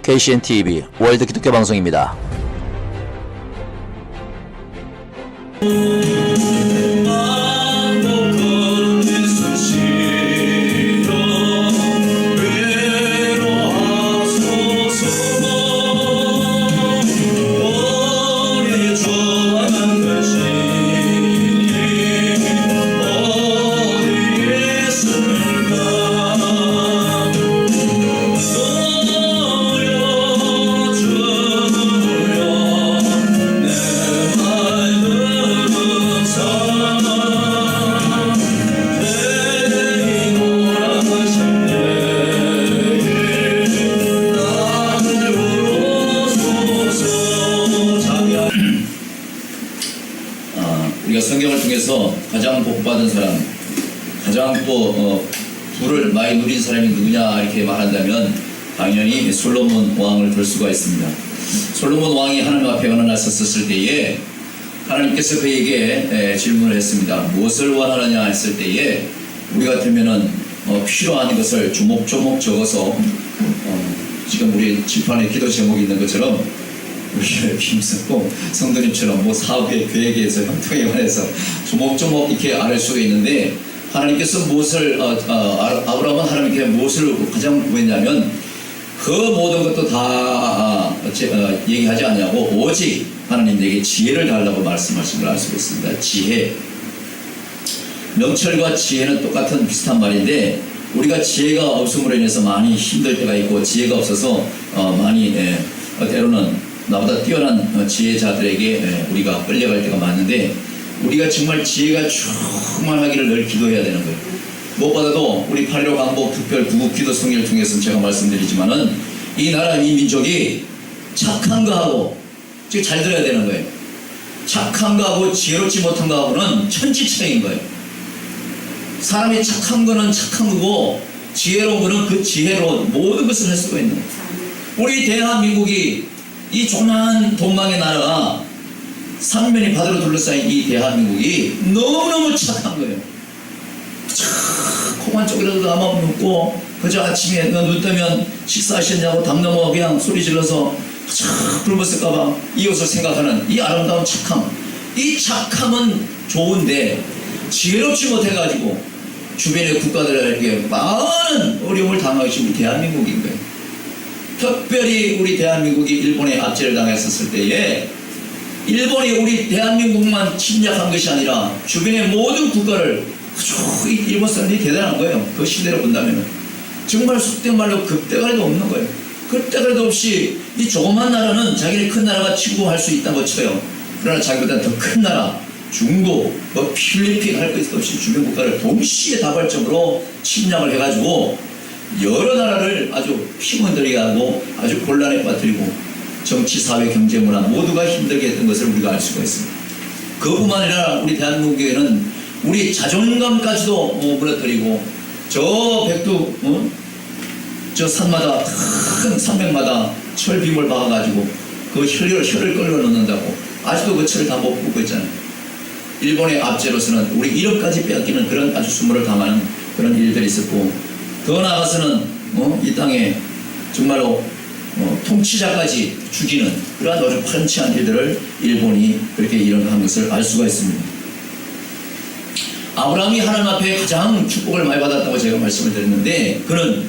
KCNTV 월드 기독교 방송입니다. 우리가 성경을 통해서 가장 복받은 사람, 가장 또 부를 많이 누린 사람이 누구냐 이렇게 말한다면 당연히 솔로몬 왕을 들 수가 있습니다. 솔로몬 왕이 하나님 앞에 어느 날 섰을 때에 하나님께서 그에게 질문을 했습니다. 무엇을 원하느냐 했을 때에 우리 같으면은 필요한 것을 조목조목 적어서 지금 우리 지판에 기도 제목이 있는 것처럼 우리를 힘쓰고 성도님처럼 뭐 사업의 계획에서 형통에 관해서 조목조목 이렇게 알 수가 있는데 하나님께서 무엇을 아브라함은 하나님께 무엇을 가장 구했냐면 그 모든 것도 다 얘기하지 않냐고 오직 하나님 내게 지혜를 달라고 말씀하신 걸 알 수가 있습니다. 지혜, 명철과 지혜는 똑같은 비슷한 말인데 우리가 지혜가 없음으로 인해서 많이 힘들 때가 있고 지혜가 없어서 많이 때로는 나보다 뛰어난 지혜자들에게 우리가 끌려갈 때가 많은데 우리가 정말 지혜가 충만하기를 늘 기도해야 되는 거예요. 무엇보다도 우리 8.15 광복 특별 구국 기도 성회를 통해서 제가 말씀드리지만은 이 나라 이 민족이 착한 거하고 즉 잘 들어야 되는 거예요. 착한 거하고 지혜롭지 못한 거하고는 천지차이인 거예요. 사람이 착한 거는 착한 거고 지혜로운 거는 그 지혜로 모든 것을 할 수가 있는 거예요. 우리 대한민국이 이 조그만 동방의 나라가 삼면이 바다로 둘러싸인 이 대한민국이 너무너무 착한 거예요. 콩한 쪽이라도 남아 눕고 그저 아침에 눈 뜨면 식사하셨냐고 담 넘어 그냥 소리 질러서 굶었을까봐 이웃을 생각하는 이 아름다운 착함. 이 착함은 좋은데 지혜롭지 못해가지고 주변의 국가들에게 많은 어려움을 당하고 있는 대한민국인 거예요. 특별히 우리 대한민국이 일본에 압제를 당했었을 때에 일본이 우리 대한민국만 침략한 것이 아니라 주변의 모든 국가를 일본 사람들이 대단한 거예요. 그 시대로 본다면 정말 속된 말로 급대가리도 없는 거예요. 급대가리도 없이 이 조그만 나라는 자기네 큰 나라가 침공할 수 있다고 쳐요. 그러나 자기보다 더 큰 나라 중국, 필리핀 할 것 없이 주변 국가를 동시에 다발적으로 침략을 해가지고 여러 나라를 아주 피문들게 하고 아주 곤란에 빠뜨리고 정치, 사회, 경제, 문화 모두가 힘들게 했던 것을 우리가 알 수가 있습니다. 그뿐만 아니라 우리 대한민국에는 우리 자존감까지도 무너뜨리고 저 백두 저 산마다 큰 산맥마다 철 빔을 박아가지고 그 혀를 끌어 넣는다고 아직도 그 철을 다 못 뽑고 있잖아요. 일본의 압제로서는 우리 이름까지 빼앗기는 그런 아주 수모를 당하는 그런 일들이 있었고 더 나아가서는 이 땅에 정말로 통치자까지 죽이는 그러한 아주 파렴치한 일들을 일본이 그렇게 일어난 것을 알 수가 있습니다. 아브라함이 하나님 앞에 가장 축복을 많이 받았다고 제가 말씀을 드렸는데 그는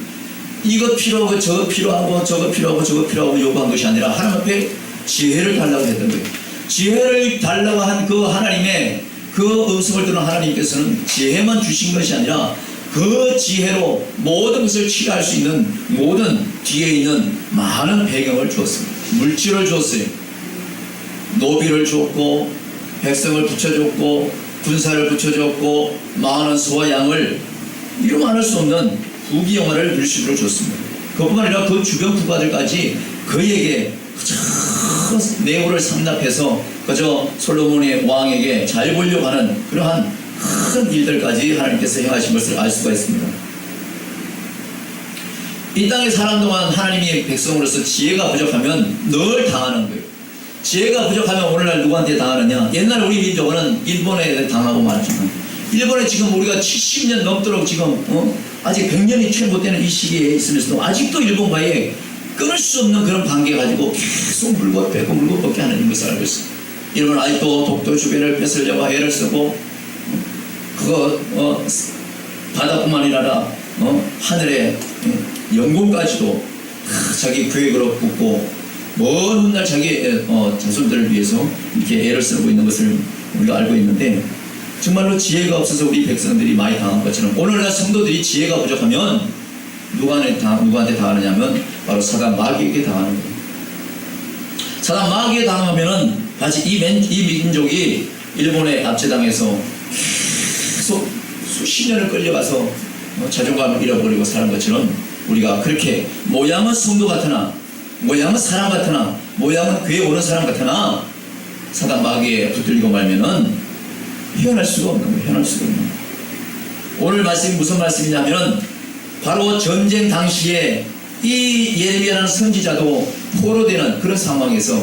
이것 필요하고 저것 필요하고 저것 필요하고 저것 필요하고 요구한 것이 아니라 하나님 앞에 지혜를 달라고 했던 거예요. 지혜를 달라고 한 그 하나님의 그 음성을 들은 하나님께서는 지혜만 주신 것이 아니라 그 지혜로 모든 것을 치료할 수 있는 모든 뒤에 있는 많은 배경을 주었습니다. 물질을 줬어요. 노비를 줬고 백성을 붙여줬고 군사를 붙여줬고 많은 소와 양을 이루 말할 수 없는 부귀영화를 물질로 줬습니다. 그뿐만 아니라 그 주변 국가들까지 그에게 내후를 상납해서 그저 솔로몬의 왕에게 잘 보려고 하는 그러한 큰 일들까지 하나님께서 행하신 것을 알 수가 있습니다. 이 땅에 사는 동안 하나님의 백성으로서 지혜가 부족하면 늘 당하는 거예요. 지혜가 부족하면 오늘날 누구한테 당하느냐? 옛날 우리 민족은 일본에 당하고 말았잖아요. 일본에 지금 우리가 70년 넘도록 지금 아직 100년이 채 못 되는 이 시기에 있으면서도 아직도 일본과의 끊을 수 없는 그런 관계 가지고 계속 물고 빼고 물고 뻗게 하는 것을 알고 있습니다. 이런 아직도 독도 주변을 뺏으려고 애를 쓰고 그거 바다뿐만 아니라 하늘에 영공까지도 자기 계획으로 굽고 먼 훗날 자기 자손들을 위해서 이렇게 애를 쓰고 있는 것을 우리가 알고 있는데 정말로 지혜가 없어서 우리 백성들이 많이 당한 것처럼 오늘날 성도들이 지혜가 부족하면 누구한테 당하느냐면 바로 사단 마귀에게 당하는 거예요. 사단 마귀에 당하면은 마치 이 민족이 일본에 압제당해서 계속 수십 년을 끌려가서 자존감을 잃어버리고 사는 것처럼 우리가 그렇게 모양은 성도 같으나 모양은 사람 같으나 모양은 교회 오는 사람 같으나 사단 마귀에 붙들리고 말면은 헤어날 수가 없는 거예요. 헤어날 수가 없는 거예요. 오늘 말씀이 무슨 말씀이냐면은 바로 전쟁 당시에 이 예레미야라는 선지자도 포로되는 그런 상황에서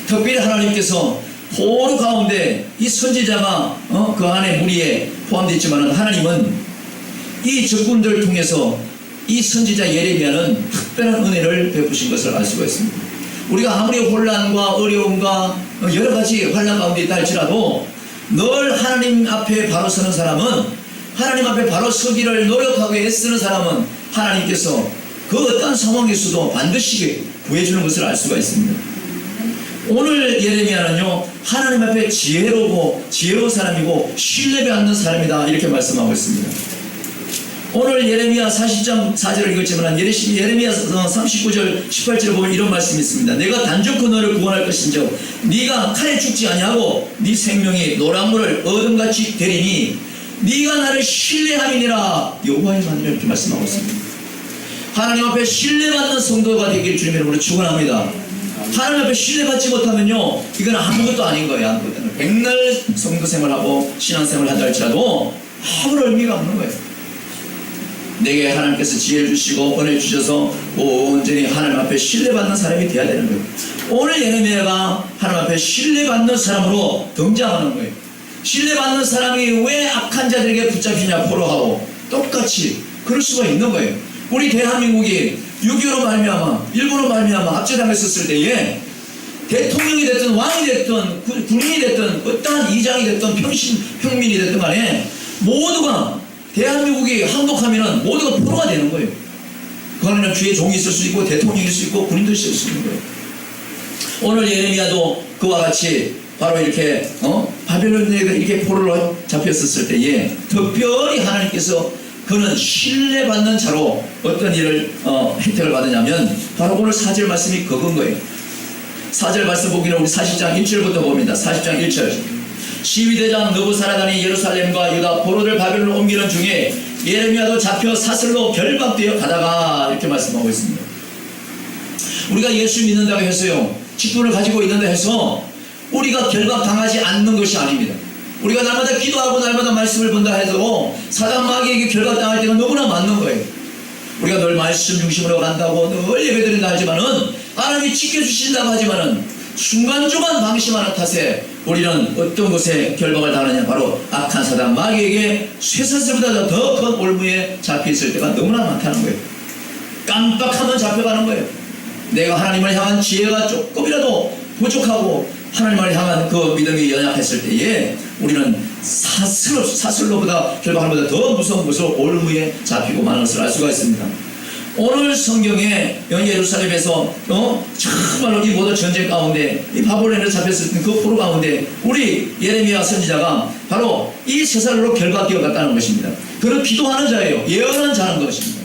특별히 하나님께서 포로 가운데 이 선지자가 그 안에 무리에 포함되어 있지만 하나님은 이 적군들을 통해서 이 선지자 예레미야는 특별한 은혜를 베푸신 것을 알 수가 있습니다. 우리가 아무리 혼란과 어려움과 여러 가지 환난 가운데 있다 할지라도 늘 하나님 앞에 바로 서는 사람은 하나님 앞에 바로 서기를 노력하고 애쓰는 사람은 하나님께서 그 어떤 상황에서도 반드시 구해주는 것을 알 수가 있습니다. 오늘 예레미야는요 하나님 앞에 지혜로운 사람이고 신뢰받는 사람이다 이렇게 말씀하고 있습니다. 오늘 예레미야 40장 4절을 읽었지만 예레미야 39절 18절을 보면 이런 말씀이 있습니다. 내가 단조건 너를 구원할 것인즉 네가 칼에 죽지 아니하고 네 생명이 노란물을 어둠같이 되리니 네가 나를 신뢰함이니라 여호와의 말이라 이렇게 말씀하고 있습니다. 하나님 앞에 신뢰받는 성도가 되기를 주님의 이름으로 축원합니다. 하나님 앞에 신뢰받지 못하면요 이건 아무것도 아닌 거예요. 아무것도. 백날 성도 생활하고 신앙생활을 한다 할지라도 아무런 의미가 없는 거예요. 내게 하나님께서 지혜를 주시고 은혜를 주셔서 온전히 하나님 앞에 신뢰받는 사람이 되어야 되는 거예요. 오늘 예레미야가 하나님 앞에 신뢰받는 사람으로 등장하는 거예요. 신뢰받는 사람이 왜 악한 자들에게 붙잡히냐 포로하고 똑같이 그럴 수가 있는 거예요. 우리 대한민국이 6.25로 말미암아 일본으로 말미암아 압제당했었을 때에 대통령이 됐든 왕이 됐든 군인이 됐든 어떠한 이장이 됐든 평민이 됐든 간에 모두가 대한민국이 항복하면은 모두가 포로가 되는 거예요. 그 안에는 주의 종이 있을 수 있고 대통령일 수 있고 군인도 있을 수 있는 거예요. 오늘 예레미야도 그와 같이 바로 이렇게 바벨론에 이렇게 포로로 잡혔었을 때에 특별히 하나님께서 그는 신뢰받는 자로 어떤 일을 혜택을 받으냐면 바로 오늘 4절 말씀이 그건 거예요. 4절 말씀 보기는 우리 40장 1절부터 봅니다. 40장 1절 시위대장 느부사라단이 예루살렘과 유다 포로들 바벨론으로 옮기는 중에 예레미야도 잡혀 사슬로 결박되어 가다가 이렇게 말씀하고 있습니다. 우리가 예수 믿는다고 해서요 직분을 가지고 있는다 해서 우리가 결박당하지 않는 것이 아닙니다. 우리가 날마다 기도하고 날마다 말씀을 본다 해도 사단 마귀에게 결박당할 때가 너무나 많는 거예요. 우리가 늘 말씀 중심으로 간다고 늘 예배드린다 하지만은 하나님이 지켜주신다고 하지만은 순간중간 방심하는 탓에 우리는 어떤 곳에 결박을 당하느냐 바로 악한 사단 마귀에게 쇠사슬보다 더 큰 올무에 잡혀있을 때가 너무나 많다는 거예요. 깜빡하면 잡혀가는 거예요. 내가 하나님을 향한 지혜가 조금이라도 부족하고 하나님을 향한 그 믿음이 연약했을 때에 우리는 사슬로보다 결박하는 것보다 더 무서운 것으로 올무에 잡히고 마는 것을 알 수가 있습니다. 오늘 성경에 예루살렘에서 정말로 이 모든 전쟁 가운데 이 바벨론에 잡혔을 때 그 포로 가운데 우리 예레미야 선지자가 바로 이 세살로 결박되어 갔다는 것입니다. 그는 기도하는 자예요. 예언한 자는 것입니다.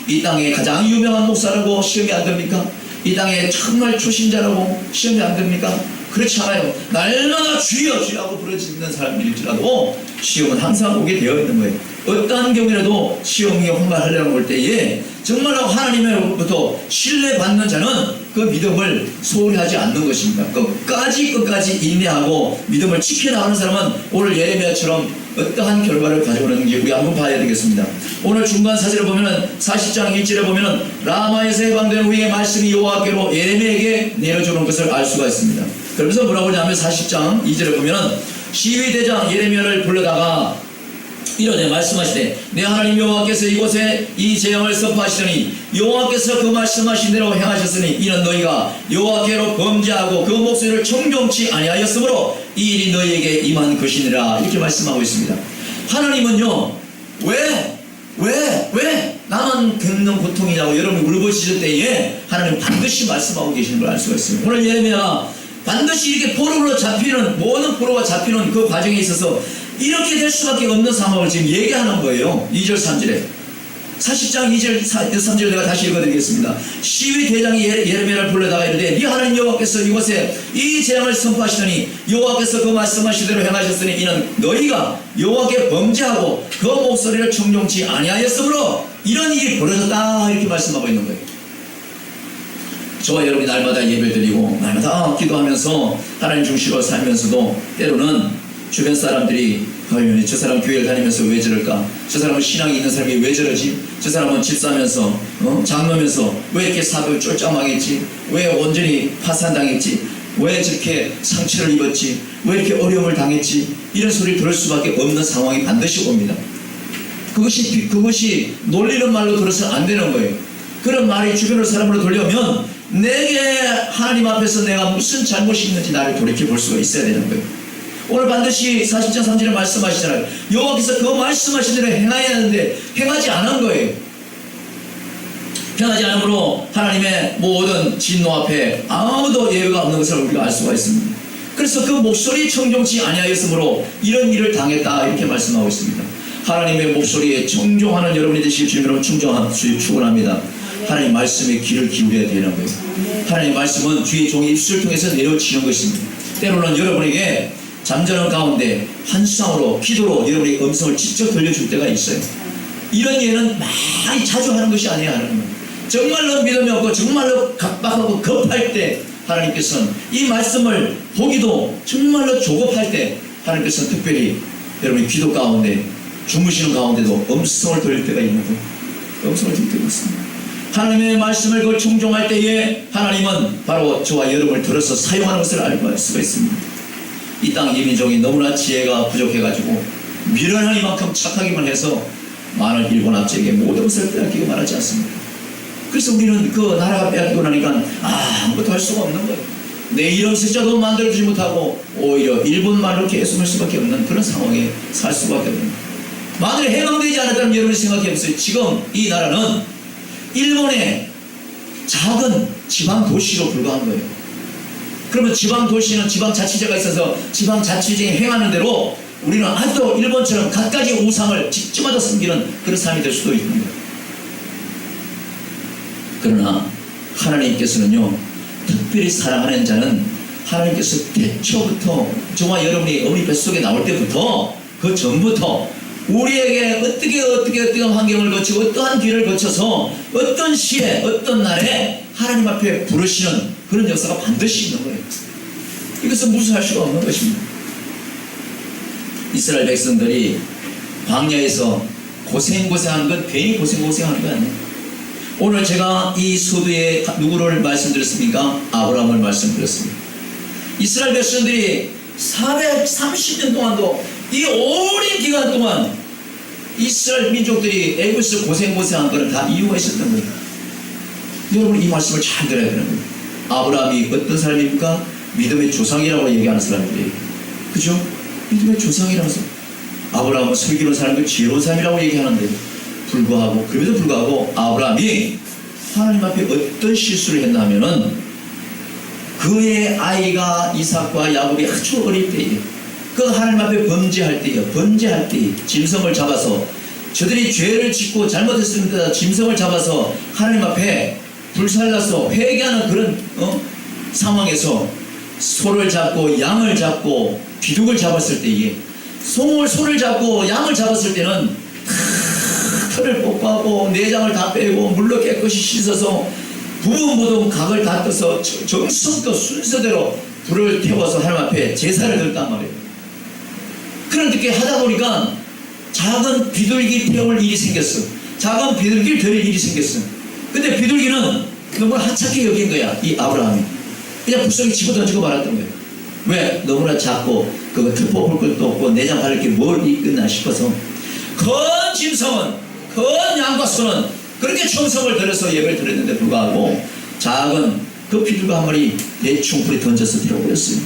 이 땅에 가장 유명한 목사라고 시험이 안 됩니까? 이 땅에 정말 초신자라고 시험이 안 됩니까? 그렇지 않아요. 날마다 주여 주여하고 부르짖는 사람일지라도 시험은 항상 오게 되어 있는 거예요. 어떠한 경우라도 시험이 혼발하려고 볼 때에 정말로 하나님으로부터 신뢰받는 자는 그 믿음을 소홀히 하지 않는 것입니다. 끝까지 인내하고 믿음을 지켜나가는 사람은 오늘 예레미야처럼 어떠한 결과를 가져오는지 우리 한번 봐야 되겠습니다. 오늘 중간 사절을 보면은 40장 1절에 보면은 라마에서 해방된 후에 말씀이 여호와께로 예레미야에게 내려주는 것을 알 수가 있습니다. 그러면서 뭐라고 하냐면 40장 2절에 보면은 시위대장 예레미야를 불러다가 이러되 말씀하시되 내 하나님 여호와께서 이곳에 이 재앙을 선포하시더니 여호와께서 그 말씀하신 대로 행하셨으니 이는 너희가 여호와께로 범죄하고 그 목소리를 청종치 아니하였으므로 이 일이 너희에게 임한 것이니라. 이렇게 말씀하고 있습니다. 하나님은요, 왜 나만 겪는 고통이냐고 여러분이 울부짖을 때에 하나님 반드시 말씀하고 계시는 걸 알 수가 있습니다. 오늘 예레미야가 반드시 이렇게 포로로 잡히는, 모든 포로가 잡히는 그 과정에 있어서 이렇게 될 수밖에 없는 상황을 지금 얘기하는 거예요. 2절 3절에 40장 2절 3절 내가 다시 읽어드리겠습니다. 시위 대장이 예레미야를 불러다가 이르되 네 하나님 여호와께서 이곳에 이 재앙을 선포하시더니 여호와께서 그 말씀하시대로 행하셨으니 이는 너희가 여호와께 범죄하고 그 목소리를 청종치 아니하였으므로 이런 일이 벌어졌다. 이렇게 말씀하고 있는 거예요. 저와 여러분이 날마다 예배를 드리고 날마다 기도하면서 하나님 중심으로 살면서도 때로는 주변 사람들이 저 사람 교회를 다니면서 왜 저럴까? 저 사람은 신앙이 있는 사람이 왜 저러지? 저 사람은 집사면서 장로면서 왜 이렇게 사업을 쫄짱망했지? 왜 온전히 파산당했지? 왜 저렇게 상처를 입었지? 왜 이렇게 어려움을 당했지? 이런 소리를 들을 수밖에 없는 상황이 반드시 옵니다. 그것이 놀리는 말로 들어서는 안 되는 거예요. 그런 말이 주변으로 사람으로 돌려오면 내게 하나님 앞에서 내가 무슨 잘못이 있는지 나를 돌이켜 볼 수가 있어야 되는 거예요. 오늘 반드시 40장 3절에 말씀하시잖아요. 여호와께서 그 말씀하신 대로 행해야 하는데 행하지 않은 거예요. 행하지 않으므로 하나님의 모든 진노 앞에 아무도 예외가 없는 것을 우리가 알 수가 있습니다. 그래서 그 목소리 청종치 아니하였으므로 이런 일을 당했다. 이렇게 말씀하고 있습니다. 하나님의 목소리에 청종하는 여러분이 되시길 주님으로 축원합니다. 하나님 말씀에 귀를 기울여야 되는 거예요. 하나님 말씀은 주의 종의 입술을 통해서 내려지는 것입니다. 때로는 여러분에게 잠자는 가운데 환상으로 기도로 여러분의 음성을 직접 들려줄 때가 있어요. 이런 예는 많이 자주 하는 것이 아니에요. 하나님은 정말로 믿음이 없고 정말로 각박하고 급할 때 하나님께서는 이 말씀을 보기도 정말로 조급할 때 하나님께서는 특별히 여러분의 기도 가운데 주무시는 가운데도 음성을 들릴 때가 있는 거예요. 음성을 들릴 때가 있습니다. 하나님의 말씀을 그걸 청종할 때에 하나님은 바로 저와 여러분을 들어서 사용하는 것을 알 수가 있습니다. 이 땅 이민족이 너무나 지혜가 부족해가지고 미련하기만큼 착하기만 해서 많은 일본 압제에게 모든 것을 빼앗기고 말하지 않습니다. 그래서 우리는 그 나라가 빼앗기고 나니까 아무것도 할 수가 없는 거예요. 내 이름 숫자도 만들어주지 못하고 오히려 일본말로 계속 할 수밖에 없는 그런 상황에 살 수밖에 없는 거예요. 만약에 해방되지 않았다면 여러분이 생각해보세요. 지금 이 나라는 일본의 작은 지방 도시로 불과한 거예요. 그러면 지방 도시는 지방 자치제가 있어서 지방 자치제에 행하는 대로 우리는 아직도 일본처럼 갖가지 우상을 집집마다 섬기는 그런 삶이 될 수도 있는 거예요. 그러나 하나님께서는요, 특별히 사랑하는 자는 하나님께서 태초부터 저와 여러분이 어머니 뱃속에 나올 때부터 그 전부터 우리에게 어떻게 환경을 거치고 어떠한 길을 거쳐서 어떤 시에 어떤 날에 하나님 앞에 부르시는 그런 역사가 반드시 있는 거예요. 이것은 무시할 수가 없는 것입니다. 이스라엘 백성들이 광야에서 고생한 건 괜히 고생한 거 아니에요. 오늘 제가 이 서두에 누구를 말씀드렸습니까? 아브라함을 말씀드렸습니다. 이스라엘 백성들이 430년 동안도 이 오랜 기간 동안 이스라엘 민족들이 애굽에서 고생한 것은 다 이유가 있었던 거예요. 여러분 이 말씀을 잘 들어야 되는 거예요. 아브라함이 어떤 사람입니까? 믿음의 조상이라고 얘기하는 사람들이에요. 그죠? 믿음의 조상이라서 아브라함은 슬기로운 사람들 지혜로운 사람이라고 얘기하는데 그럼에도 불구하고 아브라함이 하나님 앞에 어떤 실수를 했나 하면은 그의 아이가 이삭과 야곱이 아주 어릴 때에 그 하나님 앞에 범죄할 때에 짐승을 잡아서 저들이 죄를 짓고 잘못했습니다. 짐승을 잡아서 하나님 앞에 불살라서 회개하는 그런 상황에서 소를 잡고 양을 잡고 비둘기를 잡았을 때에 소를 잡고 양을 잡았을 때는 털을 뽑아고 내장을 다 빼고 물로 깨끗이 씻어서 부분 각을 다 떠서 정성껏 순서대로 불을 태워서 하나님 앞에 제사를 드렸단 말이에요. 그렇게 하다 보니까 작은 비둘기 태울 일이 생겼어. 작은 비둘기를 드릴 일이 생겼어. 근데 비둘기는 너무나 하찮게 여긴 거야. 이 아브라함이 그냥 불쌍히 집어던지고 말았던 거예요. 왜? 너무나 작고 그거 특포 볼 것도 없고 내장 바를 게 뭘 있겠나 싶어서. 큰 짐승은, 큰 양과 소는 그렇게 청성을 들여서 예배를 드렸는데 불구하고 작은 그 비둘기 한 마리 대충 불에 던져서 데려버렸어요.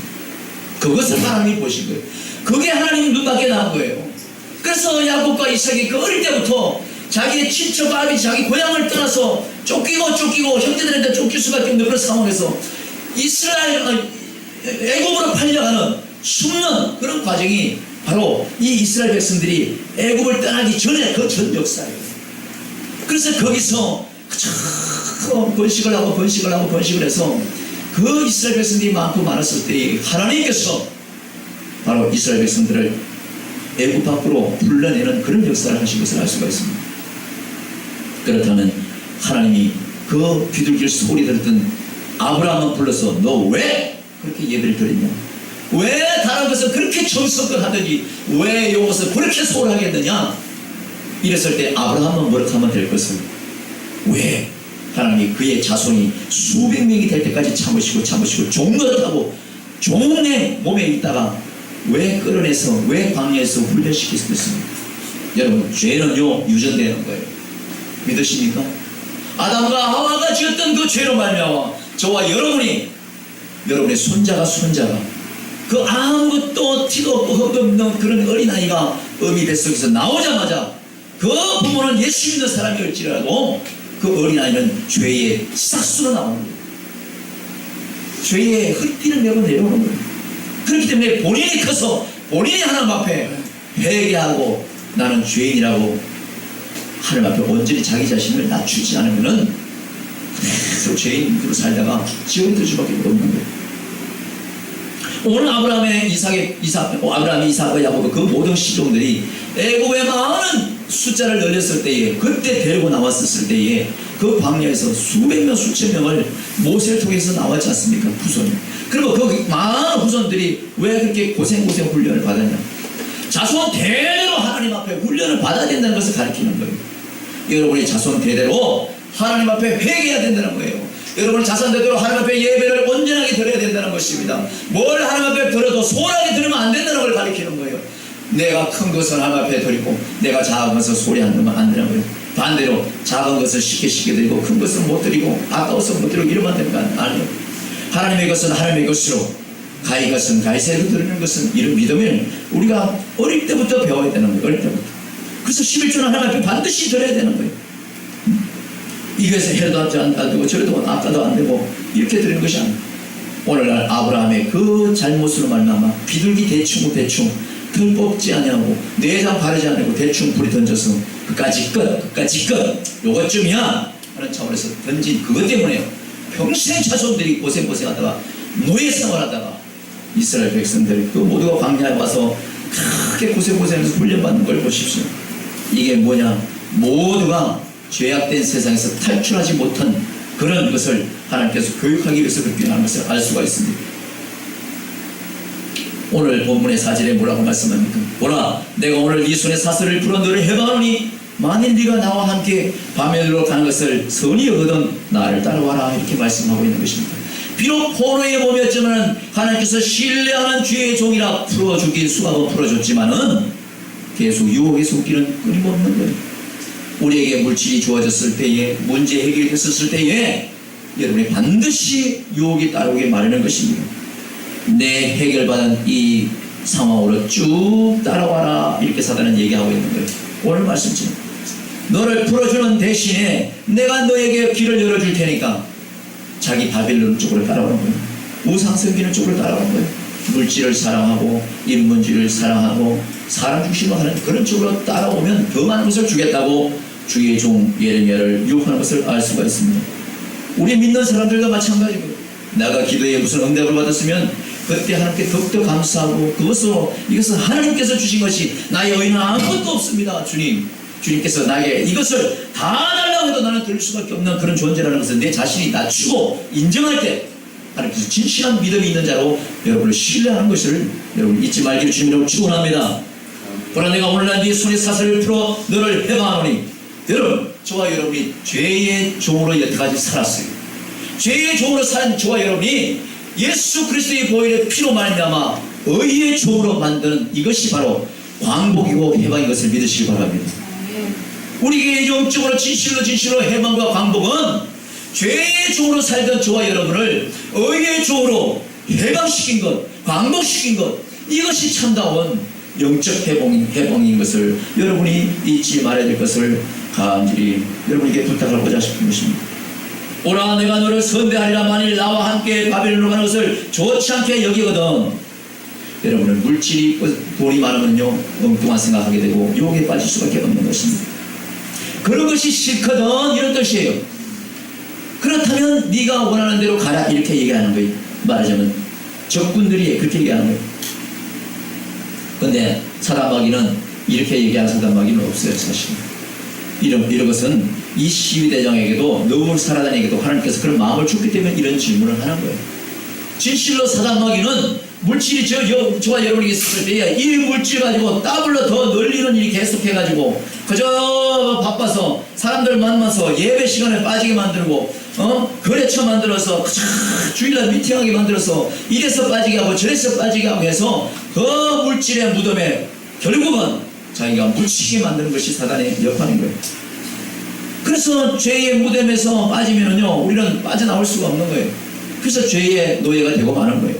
그것을 하나님이 보신 거예요. 그게 하나님 눈 밖에 나온 거예요. 그래서 야곱과 이삭이 그 어릴 때부터 자기의 친척 아비 자기 고향을 떠나서 쫓기고 형제들한테 쫓길 수밖에 없는 그런 상황에서 애굽으로 팔려가는 숨는 그런 과정이 바로 이 이스라엘 백성들이 애굽을 떠나기 전에 그 전 역사예요. 그래서 거기서 번식을 하고 해서 그 이스라엘 백성들이 많고 많았을 때 하나님께서 바로 이스라엘 백성들을 애굽 밖으로 불러내는 그런 역사를 하신 것을 알 수가 있습니다. 그렇다면 하나님이 그 비둘기 소리 들었던 아브라함을 불러서 너 왜 그렇게 예배를 드렸냐? 왜 다른 것을 그렇게 정성껏 하더니 왜 이것을 그렇게 소홀하게 했느냐? 이랬을 때 아브라함은 뭐라고 하면 될 것을 왜 하나님이 그의 자손이 수백 명이 될 때까지 참으시고 종노릇하고 종내 몸에 있다가 왜 끌어내서 왜 광야에서 훈련시켰습니까? 여러분 죄는요 유전되는 거예요. 믿으십니까? 아담과 하와가 지었던 그 죄로 말미암아 저와 여러분의 손자가 그 아무것도 티도 없고 흠도 없는 그런 어린아이가 어미 뱃속에서 나오자마자 그 부모는 예수 믿는 사람일지라도 그 어린아이는 죄의 싹수로 나오는 거예요. 죄의 흙띠를 메고 내려오는 거예요. 그렇기 때문에 본인이 커서 본인이 하나님 앞에 회개하고 나는 죄인이라고 하나님 앞에 온전히 자기 자신을 낮추지 않으면은 그대로 죄인으로 살다가 지옥에 들 수밖에 없는 거예요. 오늘 아브라함이 이삭과 야곱의 그 모든 시종들이 애굽의 많은 숫자를 늘렸을 때에 그때 데리고 나왔었을 때에 그 광야에서 수백 명 수천 명을 모세를 통해서 나왔지 않습니까? 후손이. 그리고 그 많은 후손들이 왜 그렇게 고생 훈련을 받았냐? 자손 대대로 하나님 앞에 훈련을 받아야 된다는 것을 가르치는 거예요. 여러분이 자손 대대로 하나님 앞에 회개해야 된다는 거예요. 여러분 자손 대대로 하나님 앞에 예배를 온전하게 드려야 된다는 것입니다. 뭘 하나님 앞에 드려도 소홀하게 드리면 안 된다는 걸 가르치는 거예요. 내가 큰 것을 하나님 앞에 드리고 내가 작은 것을 소리 안 들면 안 되는 거예요. 반대로 작은 것을 쉽게 드리고 큰 것을 못 드리고 아까워서 못 드리고 이러면 안 되는 거 아니에요. 하나님의 것은 하나님의 것으로 가히 것은 가히세로 드리는 것은 이런 믿음을 우리가 어릴 때부터 배워야 되는 거예요. 어릴 때부터. 그래서 11조는 하나님 앞에 반드시 드려야 되는 거예요. 이것에 해도 안 되고 저래도 아까도 안 되고 이렇게 드리는 것이 아니에요. 오늘날 아브라함의 그 잘못으로 말미암아 비둘기 대충 덜 뽑지 아니하고 내장 바르지 않고 대충 불이 던져서 끝까지 끝 요것쯤이야 하는 차원에서 던진 그것 때문에 평생 자손들이 고생하다가 노예 생활하다가 이스라엘 백성들이 그 모두가 광야에 와서 크게 고생하면서 훈련받는 걸 보십시오. 이게 뭐냐? 모두가 죄악된 세상에서 탈출하지 못한 그런 것을 하나님께서 교육하기 위해서 그렇게 하는 것을 알 수가 있습니다. 오늘 본문의 4절에 뭐라고 말씀합니까? 보라, 내가 오늘 네 손에 사슬을 풀어 너를 해방하노니 만일 네가 나와 함께 밤에 들어 가는 것을 선이 여거든 나를 따라와라 이렇게 말씀하고 있는 것입니다. 비록 포로의 몸이었지만 하나님께서 신뢰하는 죄의 종이라 풀어주긴 수박은 풀어줬지만은 계속 유혹의 손길은 끊임없는 거예요. 우리에게 물질이 주어졌을 때에 문제 해결됐었을 때에 여러분이 반드시 유혹이 따라오게 마련한 것입니다. 내 해결받은 이 상황으로 쭉 따라와라 이렇게 사단은 얘기하고 있는 거예요. 오늘 말씀처럼 너를 풀어주는 대신에 내가 너에게 길을 열어줄 테니까 자기 바빌론 쪽으로 따라오는 거예요. 우상 섬기는 쪽으로 따라오는 거예요. 물질을 사랑하고 인문주의를 사랑하고 사람 중심으로 하는 그런 쪽으로 따라오면 더 많은 것을 주겠다고 주의 종 예레미야를 유혹하는 것을 알 수가 있습니다. 우리 믿는 사람들과 마찬가지고 내가 기도에 무슨 응답을 받았으면 그때 하나님께 더욱더 감사하고 이것은 하나님께서 주신 것이 나의 의는 아무것도 없습니다. 주님께서 나에게 이것을 다 달라고 해도 나는 드릴 수밖에 없는 그런 존재라는 것을 내 자신이 낮추고 인정할 때 하나님께서 진실한 믿음이 있는 자로 여러분을 신뢰하는 것을 여러분 잊지 말기를 주님으로 축원합니다. 그러나 내가 오늘날 네 손에 사슬을 풀어 너를 해방하노니 여러분 저와 여러분이 죄의 종으로 여태까지 살았어요. 죄의 종으로 산 저와 여러분이 예수 그리스도의 보혈의 피로 말미암아 의의 종으로 만드는 이것이 바로 광복이고 해방인 것을 믿으시기 바랍니다. 우리에게 영적으로 진실로 해방과 광복은 죄의 종으로 살던 저와 여러분을 의의 종으로 해방시킨 것, 광복시킨 것, 이것이 참다운 영적 해방인 것을 여러분이 잊지 말아야 될 것을 간절히 여러분에게 부탁하고자 싶은 것입니다. 오라 내가 너를 선대하리라. 만일 나와 함께 바벨론으로 가는 것을 좋지 않게 여기거든. 여러분은 물질이 돈이 많으면요 엉뚱한 생각하게 되고 유혹에 빠질 수밖에 없는 것입니다. 그런 것이 싫거든 이런 뜻이에요. 그렇다면 네가 원하는 대로 가라 이렇게 얘기하는 거예요. 말하자면 적군들이 그렇게 얘기하는 거예요. 근데 사단마귀는 이렇게 얘기하는 사단마귀는 없어요. 사실 이런 것은 이 시위대장에게도 너울 사라단에게도 하나님께서 그런 마음을 줬기 때문에 이런 질문을 하는 거예요. 진실로 사단마귀는 물질이 저와 여러분에게 있을 때에 이 물질 가지고 더블로 더 늘리는 일이 계속해가지고 그저 바빠서 사람들 만나서 예배 시간에 빠지게 만들고 거래처 만들어서 주일날 미팅하게 만들어서 이래서 빠지게 하고 저래서 빠지게 하고 해서 그 물질의 무덤에 결국은 자기가 묻히게 만드는 것이 사단의 역할인 거예요. 그래서 죄의 무덤에서 빠지면은요 우리는 빠져나올 수가 없는 거예요. 그래서 죄의 노예가 되고 마는 거예요.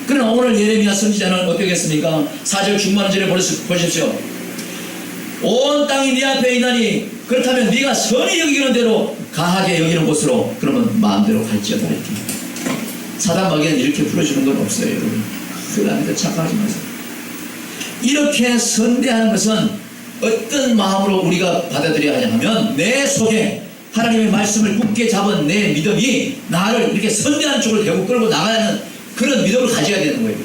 그러나 오늘 예레미야 선지자는 어떻게 했습니까? 4절 중반절에 보십시오. 온 땅이 네 앞에 있나니 그렇다면 네가 선히 여기는 대로 가하게 여기는 곳으로 그러면 마음대로 갈지어다. 이렇게 사단마귀는 이렇게 풀어주는 건 없어요. 여러분 큰일 납니다. 착각하지 마세요. 이렇게 선대하는 것은 어떤 마음으로 우리가 받아들여야 하냐 하면 내 속에 하나님의 말씀을 굳게 잡은 내 믿음이 나를 이렇게 선대하는 쪽으로 대고 끌고 나가야 하는 그런 믿음을 가져야 되는 거예요.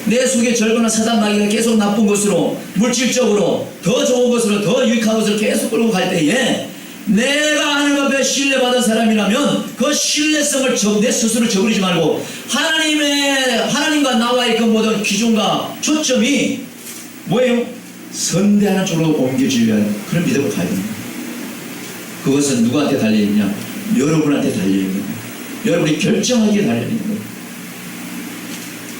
내 속에 절거나 사단마귀가 계속 나쁜 것으로 물질적으로 더 좋은 것으로 더 유익한 것으로 계속 끌고 갈 때에 내가 하나님 앞에 신뢰받은 사람이라면 그 신뢰성을 내 스스로 저버리지 말고 하나님과 나와의 그 모든 기준과 초점이 뭐예요? 선대하는 쪽으로 옮겨지려야 하는 그런 믿음을 가야 됩니다. 그것은 누구한테 달려있냐? 여러분한테 달려있는 거예요. 여러분이 결정하기에 달려있는 거예요.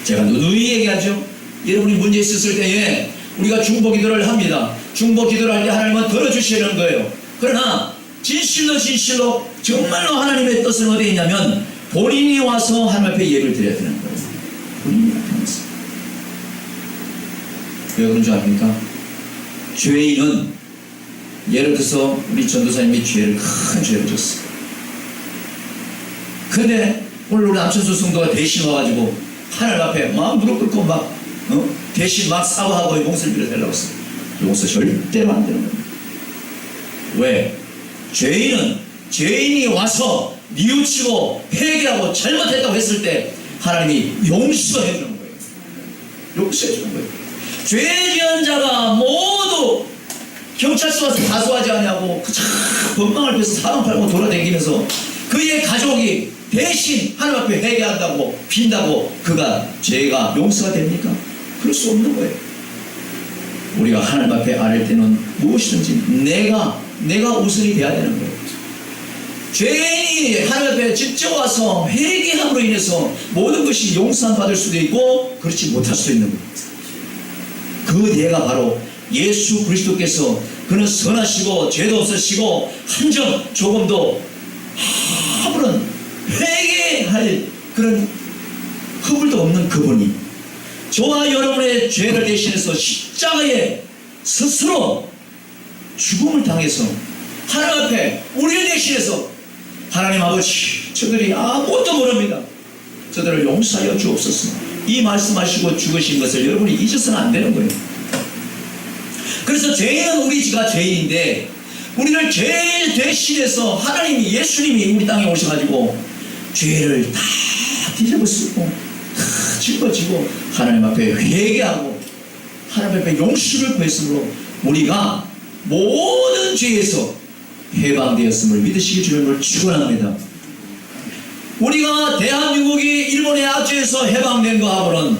제가 누누이 얘기하죠. 여러분이 문제 있었을 때에 우리가 중보 기도를 합니다. 중보 기도를 할 때 하나님은 들어주시는 거예요. 그러나 진실로 정말로 하나님의 뜻은 어디에 있냐면 본인이 와서 하나님 앞에 예를 드려야 되는 거예요. 본인이 나타났어요. 왜 그런 줄 압니까? 죄인은 예를 들어서 우리 전도사님이 큰 죄를 졌어요. 근데 오늘 우리 남천수 성도가 대신 와가지고 하나님 앞에 막 무릎 꿇고 막 대신 막 사과하고 용서를 빌어달라고 했어요. 용서 절대로 안 되는 겁니다. 왜? 죄인이 와서 뉘우치고 회개하고 잘못했다고 했을 때 하나님이 용서해 주는 거예요. 용서해 주는 거예요. 죄 지은 자가 모두 경찰서 와서 가소하지 않냐고 법망 앞에서 사방 팔고 돌아다니면서 그의 가족이 대신 하나님 앞에 회개한다고 빈다고 그가 죄가 용서가 됩니까? 그럴 수 없는 거예요. 우리가 하나님 앞에 아랠 때는 무엇이든지 내가 우선이 돼야 되는 거예요. 죄인이 하나님 앞에 직접 와서 회개함으로 인해서 모든 것이 용서함 받을 수도 있고 그렇지 못할 수도 있는 거예요. 그 예가 바로 예수 그리스도께서 그는 선하시고 죄도 없으시고 한 점 조금도 아무런 회개할 그런 허물도 없는 그분이 저와 여러분의 죄를 대신해서 십자가에 스스로 죽음을 당해서 하나님 앞에 우리를 대신해서 하나님 아버지 저들이 아무것도 모릅니다. 저들을 용서하여 주옵소서. 이 말씀하시고 죽으신 것을 여러분이 잊어서는 안 되는 거예요. 그래서 죄인은 우리가 죄인인데 우리를 죄 대신해서 하나님이 예수님이 우리 땅에 오셔가지고 죄를 다 뒤집어쓰고 다 짊어지고 하나님 앞에 회개하고 하나님 앞에 용서를 구했으므로 우리가 모든 죄에서 해방되었음을 믿으시기 주님을 축원합니다. 우리가 대한민국이 일본의 압제에서 해방된 거하고는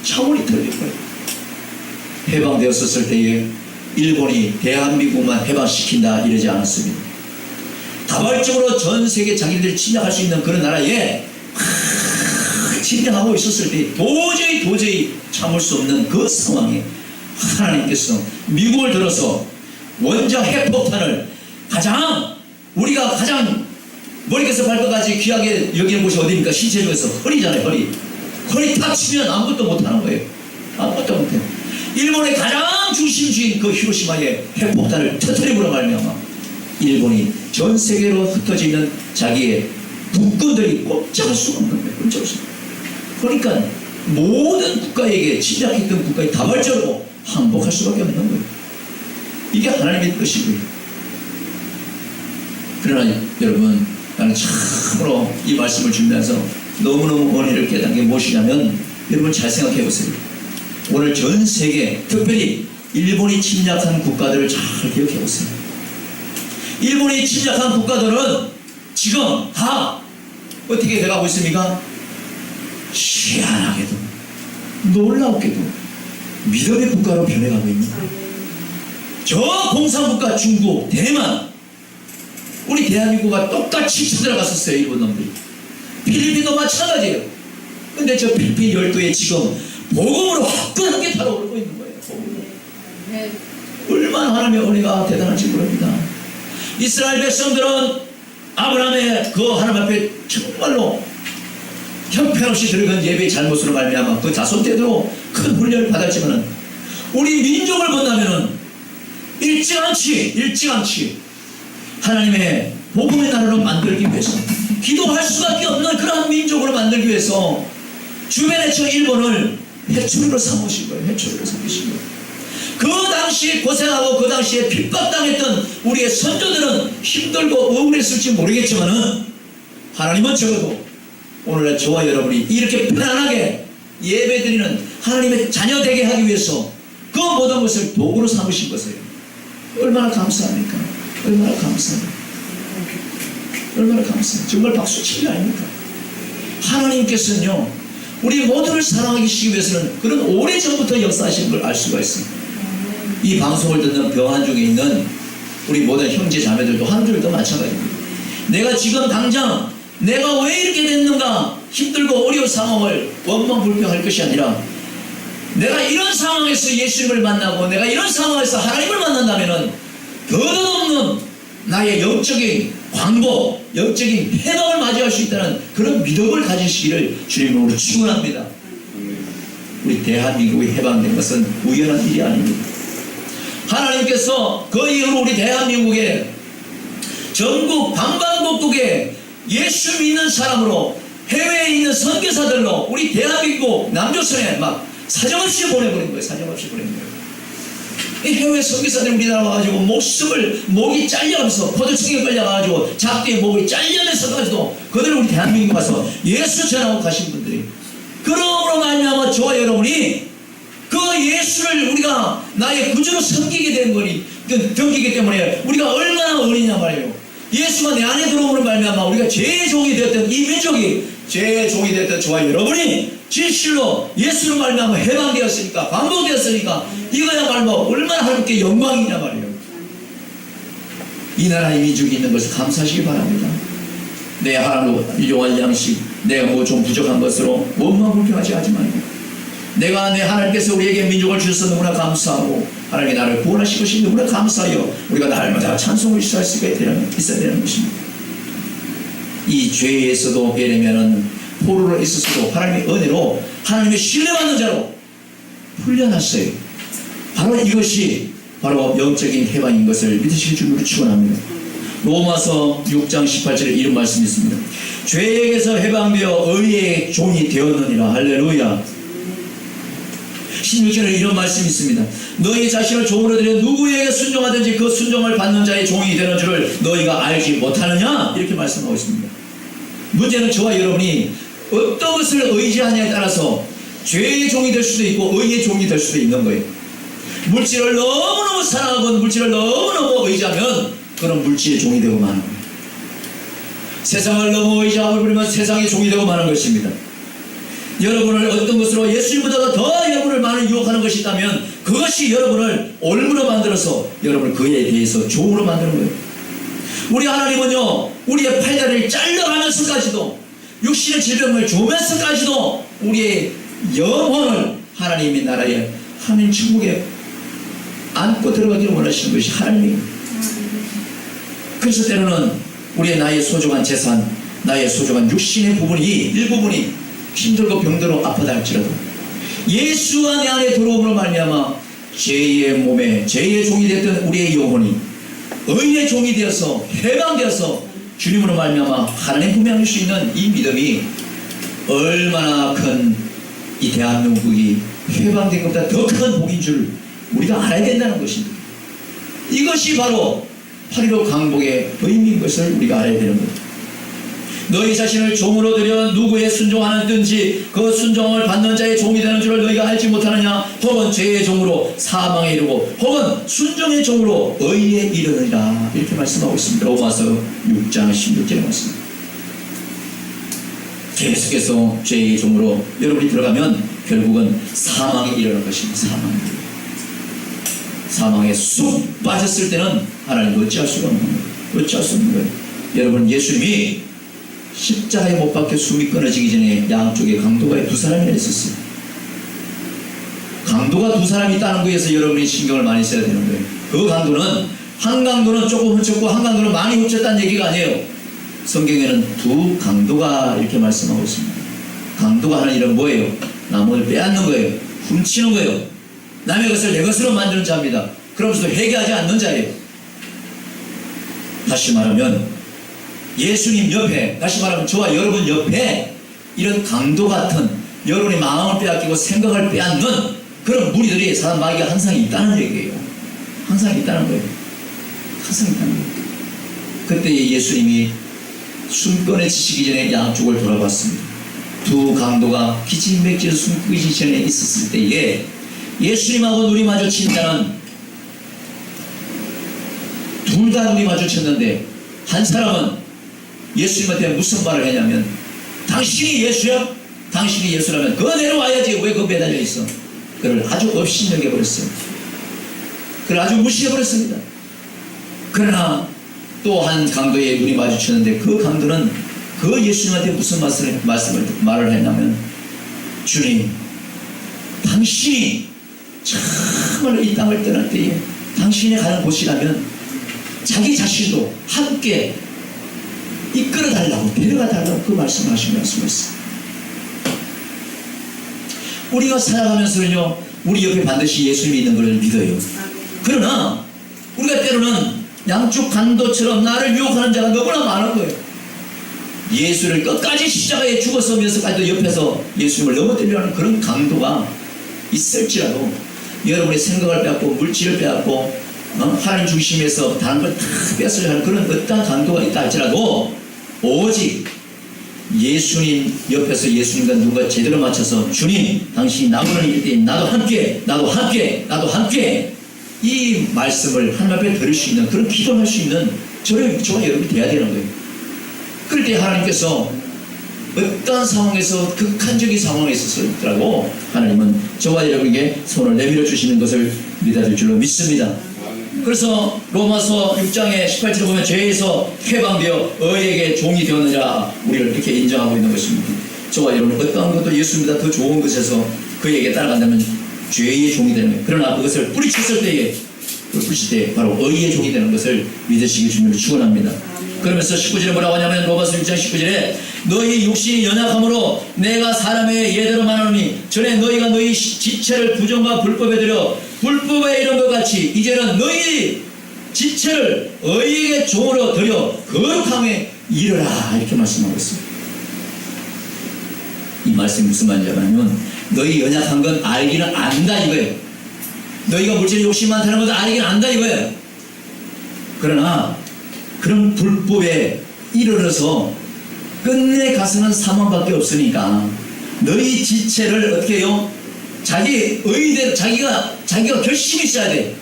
차원이 틀릴 거예요. 해방되었을 때에 일본이 대한민국만 해방시킨다 이러지 않았습니다. 다발적으로 전 세계 자기들이 침략할 수 있는 그런 나라에 침략하고 있었을 때 도저히 참을 수 없는 그 상황에 하나님께서 미국을 들어서 원자 핵폭탄을 우리가 가장 머리에서 발끝까지 귀하게 여기는 곳이 어디입니까? 신체 중에서 허리잖아요. 허리 탁 치면 아무것도 못하는 거예요. 아무것도 못해요. 일본의 가장 중심지인 그 히로시마의 핵폭탄을 터뜨림으로 말미암아 일본이 전 세계로 흩어져 있는 자기의 국군들이 꼼짝할 수가 없는 거예요. 꼼짝할 수 없는 거예요. 그러니까 모든 국가에게 침략했던 국가에 다발적으로 항복할 수밖에 없는 거예요. 이게 하나님의 뜻이고요. 그러나 여러분, 나는 참으로 이 말씀을 준비해서 너무너무 은혜를 깨닫는 게 무엇이냐면, 여러분 잘 생각해 보세요. 오늘 전 세계, 특별히 일본이 침략한 국가들을 잘 기억해 보세요. 일본이 침략한 국가들은 지금 다 어떻게 돼가고 있습니까? 희한하게도 놀랍게도 믿음의 국가로 변해가고 있습니다. 저 공산국가 중국, 대만, 우리 대한민국과 똑같이 쳐들어갔었어요. 일본 놈들이. 필리핀도 마찬가지예요. 근데 저 필리핀 열도에 지금 복음으로 화끈하게 달아오르고 있는 거예요. 네. 얼마나 하나님의 은혜가 대단한지 모릅니다. 이스라엘 백성들은 아브라함의 그 하나님 앞에 정말로 형편없이 들어간 예배의 잘못으로 말미암아 그 자손 때도 큰 훈련을 받았지만은, 우리 민족을 본다면은 일찌감치 하나님의 복음의 나라로 만들기 위해서, 기도할 수밖에 없는 그러한 민족으로 만들기 위해서 주변의 저 일본을 해초리로 삼으신 거예요. 해초리로 삼으신 거예요. 그 당시에 고생하고 그 당시에 핍박당했던 우리의 선조들은 힘들고 억울했을지 모르겠지만은, 하나님은 적어도 오늘날 저와 여러분이 이렇게 편안하게 예배드리는 하나님의 자녀 되게 하기 위해서 그 모든 것을 도구로 삼으신 것이에요. 얼마나 감사합니까? 얼마나 감사합니까? 얼마나 감사해요. 정말 박수 치기 아닙니까? 하나님께서는요, 우리 모두를 사랑하시기 위해서는 그런 오래전부터 역사하시는 걸 알 수가 있습니다. 이 방송을 듣는 병환 중에 있는 우리 모든 형제 자매들도 한줄도 마찬가지입니다. 내가 지금 당장 내가 왜 이렇게 됐는가 힘들고 어려운 상황을 원망불평할 것이 아니라, 내가 이런 상황에서 예수님을 만나고 내가 이런 상황에서 하나님을 만난다면은 더더없는 나의 영적인 광복, 영적인 해방을 맞이할 수 있다는 그런 믿음을 가지시기를 주님으로 축원합니다. 우리 대한민국이 해방된 것은 우연한 일이 아닙니다. 하나님께서 그 이후로 우리 대한민국에 전국 방방곡곡에 예수 믿는 사람으로, 해외에 있는 선교사들로 우리 대한민국 남조선에 막 사정없이 보내버린 거예요. 사정없이 보내는 거예요. 이 해외 선교사들이 우리나라 와가지고 목이 잘려가면서 포도청에 걸려가지고 작두에 목이 잘려면서까지도 그들은 우리 대한민국 와서 예수 전하고 가신 분들이, 그러므로 말미암아 저와 여러분이 그 예수를 우리가 나의 구주로 섬기게 된 거니, 섬기기 때문에 우리가 얼마나 은혜냐 말이에요. 예수가 내 안에 들어오는 말미암아 우리가 죄의 종이 되었던 이 민족이, 죄의 종이 되었던 저와 여러분이 진실로 예수로 말미암아 해방되었으니까, 광복되었으니까 이거야말로 얼마나 하나님께 영광이냐 말이에요. 이 나라의 민족이 있는 것을 감사하시기 바랍니다. 내 하나로 일용할 양식, 내가 뭐 좀 부족한 것으로 원망불평하지 말고, 내가 내 하나님께서 우리에게 민족을 주셔서 너무나 감사하고 하나님이 나를 구원하신 것이 너무나 감사하여 우리가 날마다 찬송을 있어야 되는 것입니다. 이 죄에서도 예레미야는 포로로 있었어도 하나님의 은혜로 하나님의 신뢰받는 자로 훈련하셨어요. 바로 이것이 바로 영적인 해방인 것을 믿으실 줄로 축원합니다. 로마서 6장 18절에 이런 말씀이 있습니다. 죄에게서 해방되어 의의 종이 되었느니라. 할렐루야. 16절에 이런 말씀이 있습니다. 너희 자신을 종으로 들여 누구에게 순종하든지 그 순종을 받는 자의 종이 되는 줄을 너희가 알지 못하느냐? 이렇게 말씀하고 있습니다. 문제는 저와 여러분이 어떤 것을 의지하냐에 따라서 죄의 종이 될 수도 있고 의의 종이 될 수도 있는 거예요. 물질을 너무너무 사랑하고 물질을 너무너무 의지하면 그런 물질의 종이 되고 마는 거예요. 세상을 너무 의지하고 그러면 세상의 종이 되고 마는 것입니다. 여러분을 어떤 것으로 예수님보다 더 여러분을 많이 유혹하는 것이 있다면 그것이 여러분을 올무로 만들어서 여러분을 그에 대해서 종으로 만드는 거예요. 우리 하나님은요, 우리의 팔다리를 잘려가면서까지도, 육신의 질병을 주면서까지도 우리의 영혼을 하나님의 나라에, 하나님 천국에 안고 들어가기를 원하시는 것이 하나님입니다. 그래서 때로는 우리의 나의 소중한 재산, 나의 소중한 육신의 부분이 일부분이 힘들고 병들어 아프다 할지라도 예수가 내 안에 들어옴으로 말미암아 죄의 몸에 죄의 종이 됐던 우리의 영혼이 의의 종이 되어서 해방되어서 주님으로 말미암아 하나님 품에 안길 수 있는 이 믿음이 얼마나 큰 이 대한민국이 해방된 것보다 더 큰 복인 줄 우리가 알아야 된다는 것입니다. 이것이 바로 8.15 강복의 의미인 것을 우리가 알아야 되는 겁니다. 너희 자신을 종으로 들여 누구에 순종하는든지 그 순종을 받는 자의 종이 되는 줄을 너희가 알지 못하느냐. 혹은 죄의 종으로 사망에 이르고 혹은 순종의 종으로 의에 이르느니라. 이렇게 말씀하고 있습니다. 로마서 6장 16절에 말씀입니다. 계속해서 죄의 종으로 여러분이 들어가면 결국은 사망에 이르는 것입니다. 사망에 쑥 빠졌을 때는 하나님을 어찌할 수가 없는 거예요. 어찌할 수 없는 거예요. 여러분, 예수님이 십자가에 못 박혀 숨이 끊어지기 전에 양쪽에 강도가 두 사람이나 있었어요. 강도가 두 사람이 있다는 거에서 여러분이 신경을 많이 써야 되는 거예요. 그 강도는 한 강도는 조금 훔쳤고 한 강도는 많이 훔쳤다는 얘기가 아니에요. 성경에는 두 강도가 이렇게 말씀하고 있습니다. 강도가 하는 일은 뭐예요? 남을 빼앗는 거예요. 훔치는 거예요. 남의 것을 내 것으로 만드는 자입니다. 그러면서도 회개하지 않는 자예요. 다시 말하면 예수님 옆에, 다시 말하면 저와 여러분 옆에 이런 강도 같은 여러분의 마음을 빼앗기고 생각을 빼앗는 그런 무리들이 사람 마귀가 항상 있다는 얘기예요. 항상 있다는 거예요. 항상 있다는 거예요. 그때 예수님이 숨 꺼내지시기 전에 양쪽을 돌아봤습니다. 두 강도가 기진맥진을 숨 꺼내지기 전에 있었을 때에 예수님하고 눈이 마주친 자는 둘 다 눈이 마주쳤는데 한 사람은 예수님한테 무슨 말을 했냐면 당신이 예수야? 당신이 예수라면 그거 내려와야지 왜 그거 매달려 있어? 그를 아주 없이 여겨버렸어요. 그를 아주 무시해버렸습니다. 그러나 또 한 강도의 눈이 마주쳤는데 그 강도는 그 예수님한테 무슨 말을 했냐면 주님, 당신이 정말로 이 땅을 떠날 때에 당신이 가는 곳이라면 자기 자신도 함께 이끌어달라고 데려가달라고 그 말씀을 하셨어요. 우리가 살아가면서는요 우리 옆에 반드시 예수님이 있는 것을 믿어요. 그러나 우리가 때로는 양쪽 강도처럼 나를 유혹하는 자가 너무나 많은 거예요. 예수를 끝까지 십자가에 죽어서면서까지도 옆에서 예수님을 넘어뜨리려 하는 그런 강도가 있을지라도 여러분의 생각을 빼앗고 물질을 빼앗고 하나님 중심에서 다른 걸 다 뺏으려 하는 그런 어떠한 강도가 있다 할지라도 오직 예수님 옆에서 예수님과 누가 제대로 맞춰서 주님 당신이 나무는 이럴 때 나도 함께 이 말씀을 하나님 앞에 들을 수 있는 그런 기도할 수 있는 저와 여러분이 돼야 되는 거예요. 그럴 때 하나님께서 어떤 상황에서 극한적인 상황에 있었더라도 하나님은 저와 여러분에게 손을 내밀어 주시는 것을 믿어질 줄로 믿습니다. 그래서 로마서 6장의 18절에 보면 죄에서 해방되어 의에게 종이 되었느냐 우리를 이렇게 인정하고 있는 것입니다. 저와 여러분 어떠한 것도 예수님보다 더 좋은 것에서 그에게 따라간다면 죄의 종이 되는 거예요. 그러나 그것을 뿌리쳤을 때에 뿌리칠 때 바로 의의 종이 되는 것을 믿으시기 주님을 축원합니다. 그러면서 19절에 뭐라고 하냐면 로마서 6장 19절에 너희 육신이 연약함으로 내가 사람의 예대로 말하노니 전에 너희가 너희 지체를 부정과 불법에 들여 불법에 이른 것 같이 이제는 너희 지체를 의에게 종으로 들여 거룩함에 이르라 이렇게 말씀하고 있습니다. 이 말씀이 무슨 말이냐면 너희 연약한 건 알기는 안다 이거예요. 너희가 물질에 욕심이 많다는 것도 알기는 안다 이거예요. 그러나 그런 불법에 이르러서 끝내 가서는 사망밖에 없으니까 너희 지체를 어떻게 해요? 자기 의대로 자기가 결심이 있어야 돼.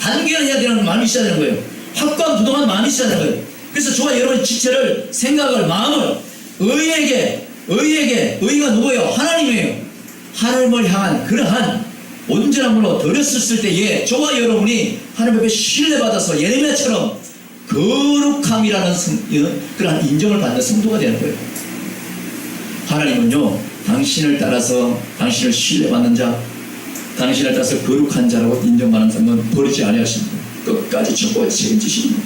단결해야 되는 마음이 있어야 되는 거예요. 확고한 부동한 마음이 있어야 되는 거예요. 그래서 저와 여러분 지체를 생각을 마음을 의가 누구예요? 하나님이에요. 하나님을 향한 그러한 온전함으로 드렸을 때에 저와 여러분이 하나님 앞에 신뢰받아서 예레미야처럼 거룩함이라는 그러한 인정을 받는 성도가 되는 거예요. 하나님은요 당신을 따라서 당신을 신뢰받는 자 당신을 따라서 거룩한 자라고 인정받는 사람은 버리지 아니하십니다. 끝까지 축복해 책임지십니다.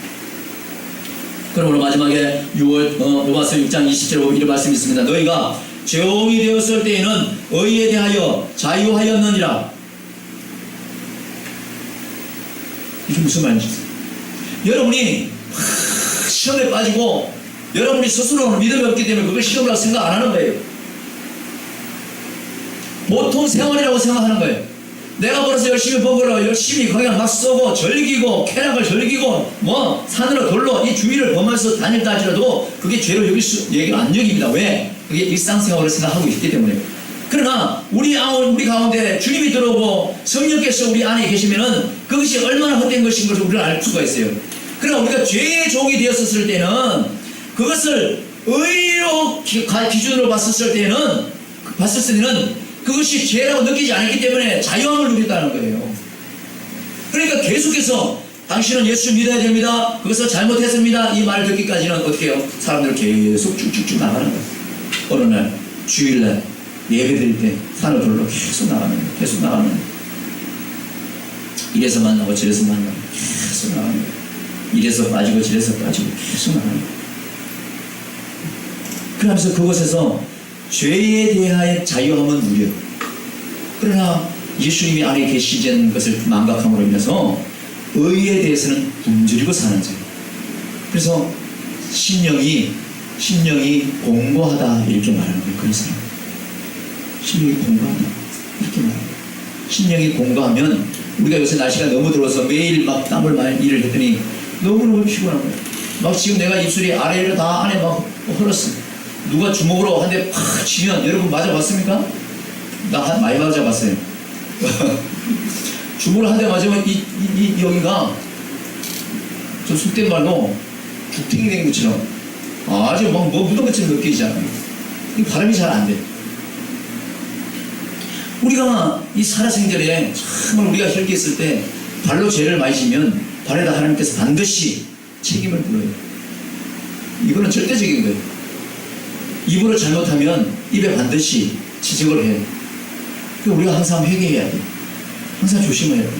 그러므로 마지막에 로마서 6장 20절에 보면 이런 말씀이 있습니다. 너희가 종이 되었을 때에는 의에 대하여 자유하였느니라. 이게 무슨 말인지. 여러분이 시험에 빠지고 여러분이 스스로는 믿음이 없기 때문에 그걸 시험이라고 생각 안 하는 거예요. 보통 생활이라고 생각하는 거예요. 내가 벌어서 열심히 버거러 열심히 그냥 막 쏘고 절기고 쾌락을 즐기고 뭐 산으로 돌로 이 주위를 범하면서 다닐다 하더라도 그게 죄로 얘기 안 여깁니다. 왜? 그게 일상생활을 생각하고 있기 때문에. 그러나 우리 가운데 주님이 들어오고 성령께서 우리 안에 계시면은 그것이 얼마나 헛된 것인 것을 우리는 알 수가 있어요. 그러나 우리가 죄의 종이 되었을 때는 그것을 의로 기준으로 봤을 때는 그것이 죄라고 느끼지 않았기 때문에 자유함을 누린다는 거예요. 그러니까 계속해서 당신은 예수 믿어야 됩니다. 그것을 잘못했습니다. 이 말을 듣기까지는 어떻게 해요? 사람들 계속 쭉쭉쭉 나가는 거예요. 어느 날 주일날 예배 드릴 때 산을 돌러 계속 나가는 거예요. 계속 나가는 거예요. 이래서 만나고 저래서 만나고 계속 나가는 거예요. 이래서 빠지고 저래서 빠지고 계속 나가는 거예요. 그러면서 그곳에서 죄에 대하여 자유함은 누려요. 그러나 예수님이 안에 계시는 것을 망각함으로 인해서 의에 대해서는 굶주리고 사는 자예요. 그래서 심령이 공고하다 이렇게 말하는 거예요. 그래서 심령이 공고하다 이렇게 말하는 거예요. 심령이 공고하면 우리가 요새 날씨가 너무 더워서 매일 막 땀을 많이 일을 했더니 너무너무 피곤한 거예요. 막 지금 내가 입술이 아래로 다 안에 막 흘렀어. 누가 주먹으로 한 대 팍 치면 여러분 맞아봤습니까? 나 많이 맞아봤어요. 주먹으로 한 대 맞으면 여기가 저 속된 말로 죽탱이 된 것처럼 아주 막 뭐 묻은 것처럼 느껴지잖아요. 발음이 잘 안 돼. 우리가 이 살아생전에 정말 우리가 혈기했을 때 발로 죄를 많이 지면 발에다 하나님께서 반드시 책임을 물어요. 이거는 절대적인 거예요. 입으로 잘못하면 입에 반드시 지적을 해요. 그러니까 우리가 항상 회개해야 돼요. 항상 조심해야 돼요.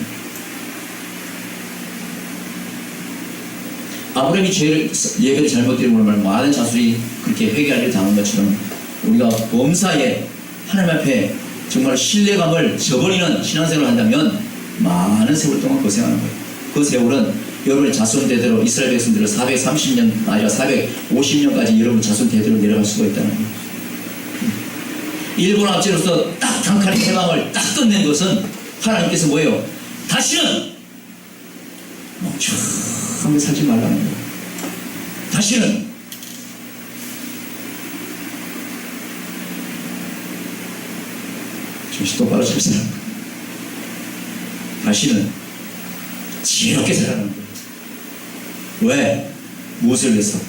아브라함이 예배를 잘못드리고 많은 자술이 그렇게 회개하기를 당한 것처럼 우리가 범사에 하나님 앞에 정말 신뢰감을 저버리는 신앙생활을 한다면 많은 세월 동안 고생하는 거예요. 그 세월은 여러분의 자손 대대로 이스라엘 백성들을 430년 아니라 450년까지 여러분 자손 대대로 내려갈 수가 있다는 거예요. 일본 압제로서 딱 단칼에 해방을 딱 끝낸 것은 하나님께서 뭐예요? 다시는 멍청하게 살지 말라는 거예요. 다시는 정신 똑바로 차리세요. 다시는 지혜롭게 살아가는 거예요. 왜? 무엇을 위해서?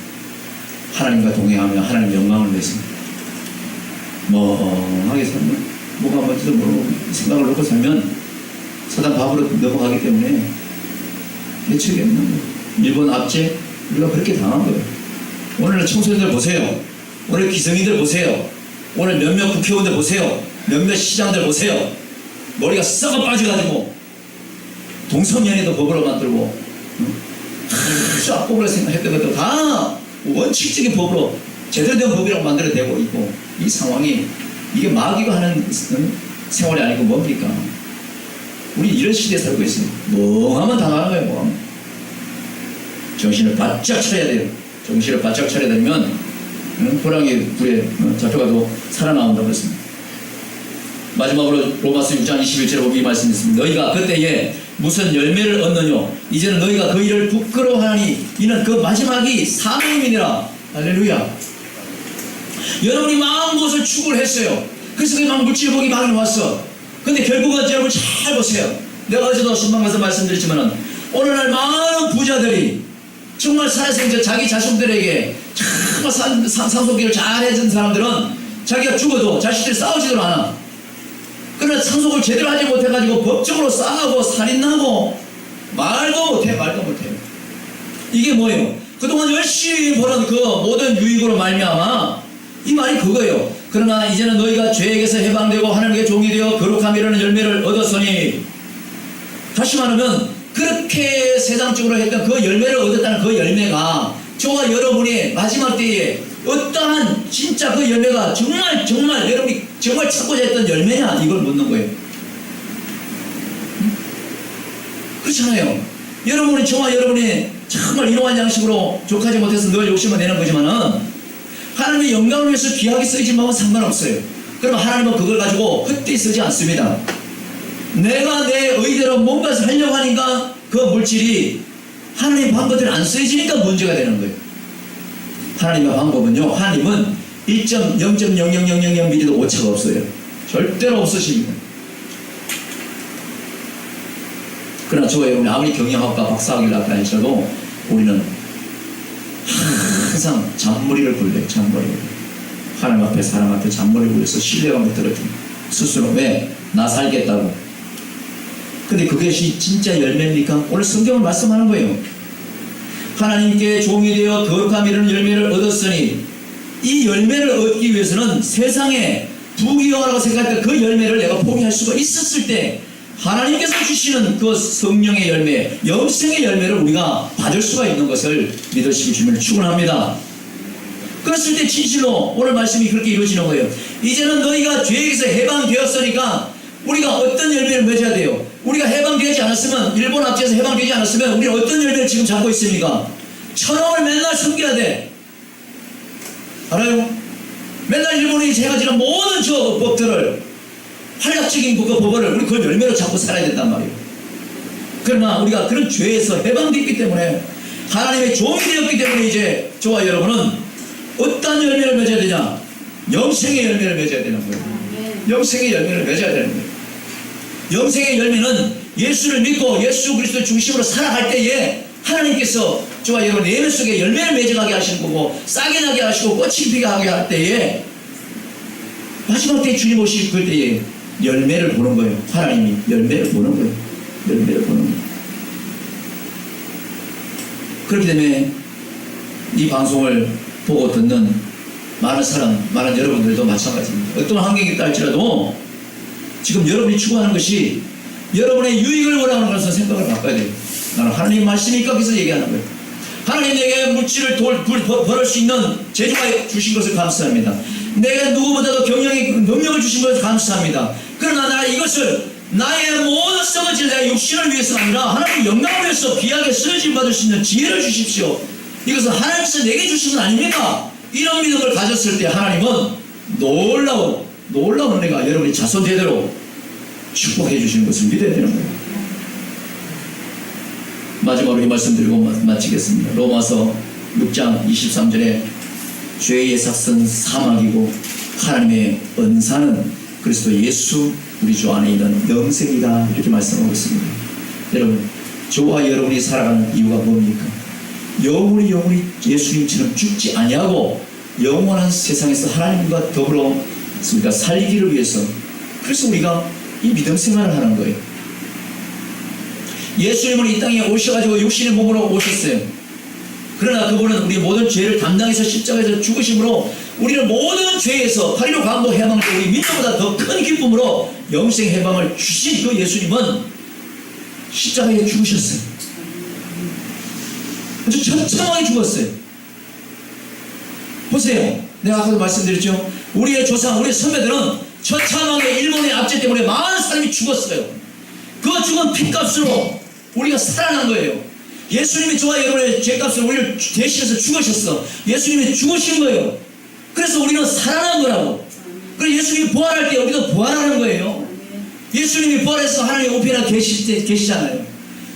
하나님과 동행하며 하나님 영광을 위해서 멍하게 살면 뭐가 뭔지도 모르고 생각을 놓고 살면 사단 밥으로 넘어가기 때문에 대책이 없는 거예요. 일본 압제 우리가 그렇게 당한 거예요. 오늘 청소년들 보세요. 오늘 기성인들 보세요. 오늘 몇몇 국회의원들 보세요. 몇몇 시장들 보세요. 머리가 썩어 빠져가지고 동성연애도 법으로 만들고 아주 악법으로 생각했던 것도 다 원칙적인 법으로 제대로 된 법이라고 만들어내고 있고 이 상황이 이게 마귀가 하는 생활이 아니고 뭡니까? 우리 이런 시대에 살고 있어요. 멍하면 당하는 거예요. 멍하면. 정신을 바짝 차려야 돼요. 정신을 바짝 차려야 되면 호랑이 불에 잡혀가도 살아나온다고 했습니다. 마지막으로 로마서 6장 21절에 보면 이 말씀이 있습니다. 너희가 그때에 무슨 열매를 얻느뇨? 이제는 너희가 그 일을 부끄러워하니 이는 그 마지막이 사망이니라. 할렐루야. 여러분이 마음 것을 추구를 했어요. 그래서 막 물질복이 막 나왔어. 근데 결국은 여러분 잘 보세요. 내가 어제도 신방 가서 말씀드렸지만은 오늘날 많은 부자들이 정말 살아생전 자기 자손들에게 정말 상속기를 잘 해준 사람들은 자기가 죽어도 자식들이 싸우지도 않아. 그러나 상속을 제대로 하지 못해가지고 법적으로 싸우고 살인하고 말도 못해. 이게 뭐예요? 그동안 열심히 벌은 그 모든 유익으로 말미암아 이 말이 그거예요. 그러나 이제는 너희가 죄에게서 해방되고 하나님께 종이 되어 거룩함이라는 열매를 얻었으니, 다시 말하면 그렇게 세상적으로 했던 그 열매를 얻었다는 그 열매가 저와 여러분이 마지막 때에 어떠한 진짜 그 열매가 정말 여러분이 정말 찾고자 했던 열매냐, 이걸 묻는 거예요. 그렇잖아요. 여러분이, 저와 여러분이 정말 이러한 양식으로 족하지 못해서 늘 욕심을 내는 거지만은 하나님의 영광을 위해서 귀하게 쓰이지만 상관없어요. 그러면 하나님은 그걸 가지고 헛되이 쓰지 않습니다. 내가 내 의대로 뭔가 하려고 하니까 그 물질이 하나님의 방법대로 안 쓰여지니까 문제가 되는 거예요. 하나님의 방법은요, 하나님은 1.0.0000mm도 오차가 없어요. 절대로 없으십니다. 그러나 저와 여러분이 아무리 경영학과 박사학위를 낳다 할지라도 우리는 항상 잔머리를 굴려요. 잔머리를. 하나님 앞에, 사람 앞에 잔머리를 굴려서 신뢰감을 들어줍니다. 스스로. 왜? 나 살겠다고. 근데 그것이 진짜 열매입니까? 오늘 성경을 말씀하는 거예요. 하나님께 종이 되어 거룩함이라는 열매를 얻었으니, 이 열매를 얻기 위해서는 세상에 부귀영화라고 생각했던 그 열매를 내가 포기할 수가 있었을 때 하나님께서 주시는 그 성령의 열매, 영생의 열매를 우리가 받을 수가 있는 것을 믿으시기 주님을 축원합니다. 그랬을 때 진실로 오늘 말씀이 그렇게 이루어지는 거예요. 이제는 너희가 죄에게서 해방되었으니까 우리가 어떤 열매를 맺어야 돼요? 우리가 해방되지 않았으면, 일본 압제에서 해방되지 않았으면 우리는 어떤 열매를 지금 잡고 있습니까? 천황을 맨날 숨겨야 돼. 알아요? 맨날 일본이 해가지는 모든 저 법들을, 활약적인 그 법을 우리 그 열매로 잡고 살아야 된단 말이에요. 그러나 우리가 그런 죄에서 해방되었기 때문에, 하나님의 종이 되었기 때문에 이제 저와 여러분은 어떤 열매를 맺어야 되냐? 영생의 열매를 맺어야 되는 거예요. 영생의 열매를 맺어야 되는 거예요. 영생의 열매는 예수를 믿고 예수 그리스도 중심으로 살아갈 때에 하나님께서 저와 여러분 내면 속에 열매를 맺어가게 하시는 거고, 싹이 나게 하시고 꽃이 피게 하게 할 때에, 마지막 때 주님 오실 그때에 열매를 보는 거예요. 하나님이 열매를 보는 거예요. 열매를 보는 거예요. 그렇기 때문에 이 방송을 보고 듣는 많은 사람, 많은 여러분들도 마찬가지입니다. 어떤 환경이 있다 할지라도 지금 여러분이 추구하는 것이 여러분의 유익을 원하는 것을 생각을 바꿔야 돼요. 나는 하나님 말씀이 깎여서 얘기하는 거예요. 하나님 내게 물질을 벌을 수 있는 재주가 주신 것을 감사합니다. 내가 누구보다도 경영의 능력을 주신 것을 감사합니다. 그러나 나 이것을 나의 모든 썩어질 내 육신을 위해서가 아니라 하나님의 영광을 위해서 귀하게 쓰여짐 받을 수 있는 지혜를 주십시오. 이것은 하나님께서 내게 주신 건 아닙니까? 이런 믿음을 가졌을 때 하나님은 놀라운 은혜가 여러분의 자손 제대로 축복해 주시는 것을 믿어야 되는 거예요. 마지막으로 이 말씀 드리고 마치겠습니다. 로마서 6장 23절에 죄의 삭은 사망이고 하나님의 은사는 그리스도 예수 우리 주 안에 있는 영생이다, 이렇게 말씀하고 있습니다. 여러분, 저와 여러분이 살아가는 이유가 뭡니까? 영원히 예수님처럼 죽지 아니하고 영원한 세상에서 하나님과 더불어 우리가 살기를 위해서, 그래서 우리가 이 믿음 생활을 하는 거예요. 예수님은 이 땅에 오셔가지고 육신의 몸으로 오셨어요. 그러나 그분은 우리 모든 죄를 담당해서 십자가에서 죽으심으로 우리는 모든 죄에서 파리로 강도 해방을 우리 민족보다 더 큰 기쁨으로 영생 해방을 주신 그 예수님은 십자가에 죽으셨어요. 아주 처참하게 죽었어요. 보세요. 내가 아까도 말씀드렸죠. 우리의 조상, 우리의 선배들은 처참하게 일본의 압제 때문에 많은 사람이 죽었어요. 그 죽은 피값으로 우리가 살아난 거예요. 예수님이 저와 여러분의 죄값을 우리를 대신해서 죽으셨어. 예수님이 죽으신 거예요. 그래서 우리는 살아난 거라고. 그래서 예수님이 부활할 때 우리도 부활하는 거예요. 예수님이 부활해서 하나님 우편에 계시잖아요.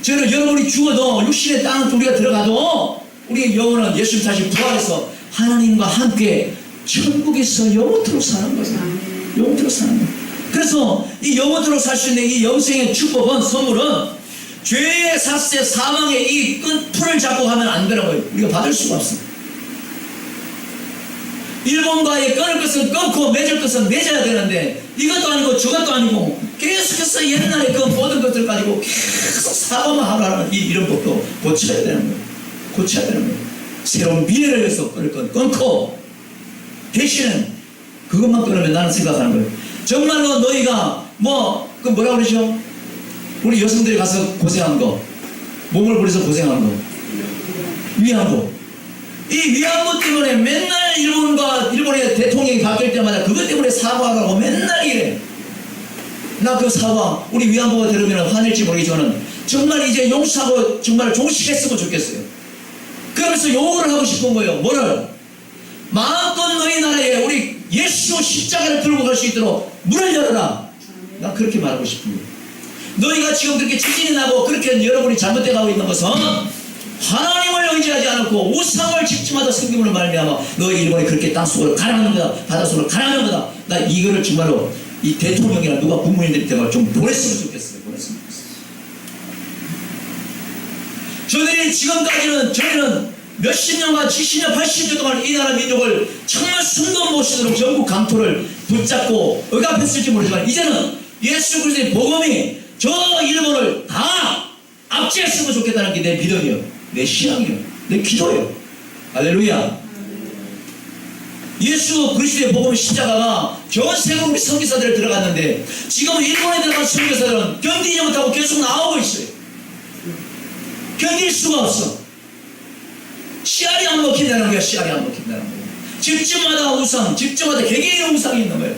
저는 여러분이 죽어도 육신의 땅 우리가 들어가도 우리의 영혼은 예수님 다시 부활해서 하나님과 함께 천국에서 영원토록 사는 거예요. 영원토록 사는 거예요. 그래서 이 영원토록 살 수 있는 이 영생의 축복은, 선물은 죄의 삭세, 사망의 이 풀을 잡고 하면 안 되는 거예요. 우리가 받을 수가 없어요. 일본과의 끊을 것은 끊고 맺을 것은 맺어야 되는데 이것도 아니고 저것도 아니고 계속해서 옛날에 그 모든 것들 가지고 계속 사고만 하라는 이런 법도 고쳐야 되는 거예요. 고쳐야 되는 거예요. 새로운 미래를 위해서 끊을 건 끊고 대신은 그것만 끊으면 나는 생각하는 거예요. 정말로 너희가 그 뭐라 그러죠? 우리 여성들이 가서 고생한 거, 몸을 부려서 고생한 거, 위안부. 이 위안부 때문에 맨날 일본의 대통령이 바뀔 때마다 그것 때문에 사과하라고 맨날 이래. 나 그 사과 우리 위안부가 들으면 화낼지 모르겠지만 정말 이제 용서하고 정말 종식했으면 좋겠어요. 그러면서 요구를 하고 싶은 거예요. 뭐를? 마음껏 너희 나라에 우리 예수 십자가를 들고 갈 수 있도록 문을 열어라. 난 그렇게 말하고 싶은 거예요. 너희가 지금 그렇게 지진이 나고 그렇게 여러분이 잘못돼 가고 있는 것은 하나님을 의지하지 않고 우상을 집중하다 생김으로 말미암아 너희 일본이 그렇게 땅속으로 가라앉는 거다, 바닷속으로 가라앉는 거다. 나 이거를 정말로 이 대통령이나 누가 국무위원들 때문에 좀 보냈으면 좋겠어요. 보냈으면 좋겠어요. 저희는 저희는 몇십 년간 70년 80년 동안 이 나라 민족을 정말 숨도 못 쉬도록 전국 강토를 붙잡고 억압했을지 모르지만 이제는 예수 그리스도의 복음이 저 일본을 다 압제했으면 좋겠다는 게 내 믿음이요, 내 신앙이요, 내 기도예요. 할렐루야. 예수 그리스도의 복음 십자가가 전 세계 우리 선교사들 들어갔는데 지금 일본에 들어간 선교사들은 견디지 못하고 계속 나오고 있어요. 견딜 수가 없어. 씨알이 안 먹힌다는 거야. 씨알이 안 먹힌다는 거야. 집집마다 우상, 집집마다 개개인의 우상이 있는 거예요.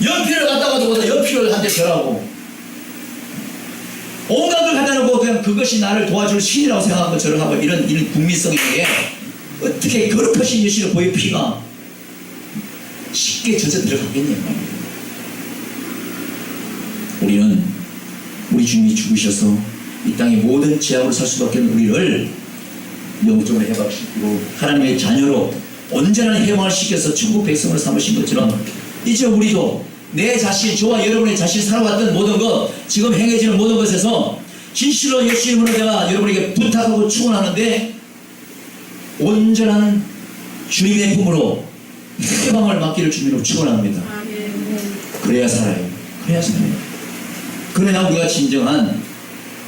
연필을 갖다 가지고 연필을 한 대 절하고 온갖 걸 갖다 놓고 그냥 그것이 나를 도와줄 신이라고 생각하고 절을 하고 이런 국민성에 어떻게 거룩하신 예수의 보의 피가 쉽게 젖어 들어가겠냐 말이에요. 우리는 우리 주님이 죽으셔서 이 땅의 모든 죄악으로 살 수밖에 없는 우리를 영적으로 해방시키고 하나님의 자녀로 온전한 해방을 시켜서 천국 백성으로 삼으신 것처럼 이제 우리도 내 자신, 저와 여러분의 자신 살아왔던 모든 것, 지금 행해지는 모든 것에서 진실로 예수 이름으로 내가 여러분에게 부탁하고 축원하는데 온전한 주님의 품으로 해방을 받기를 주님으로 축원합니다. 그래야 살아요. 그래야 살아요. 그래야 우리가 진정한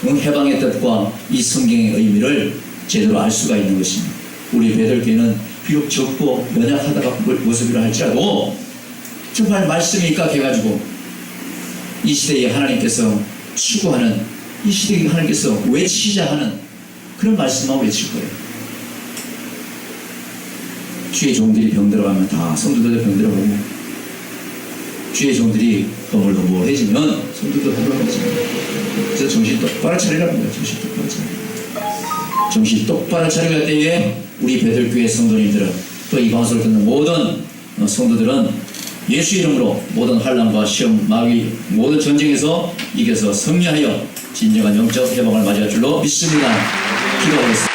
해방의 뜻과 이 성경의 의미를 제대로 알 수가 있는 것입니다. 우리 베들교회는 비록 적고 연약하다가 모습이라 할지라도 정말 말씀에 입각해가지고 이 시대에 하나님께서 추구하는, 이 시대에 하나님께서 외치자 하는 그런 말씀만 외칠 거예요. 주의 종들이 병들어가면 다 성도들도 병들어가고, 주의 종들이 허물허물해지면 성도도 허물허물해집니다. 그래서 정신 똑바로 차리라는 거예요. 정신 똑바로 차리라. 정신 똑바로 차리갈 때에 우리 베들교회 성도님들은 또 이 방송을 듣는 모든 성도들은 예수 이름으로 모든 환난과 시험, 마귀, 모든 전쟁에서 이겨서 승리하여 진정한 영적 해방을 맞이할 줄로 믿습니다. 기도하겠습니다.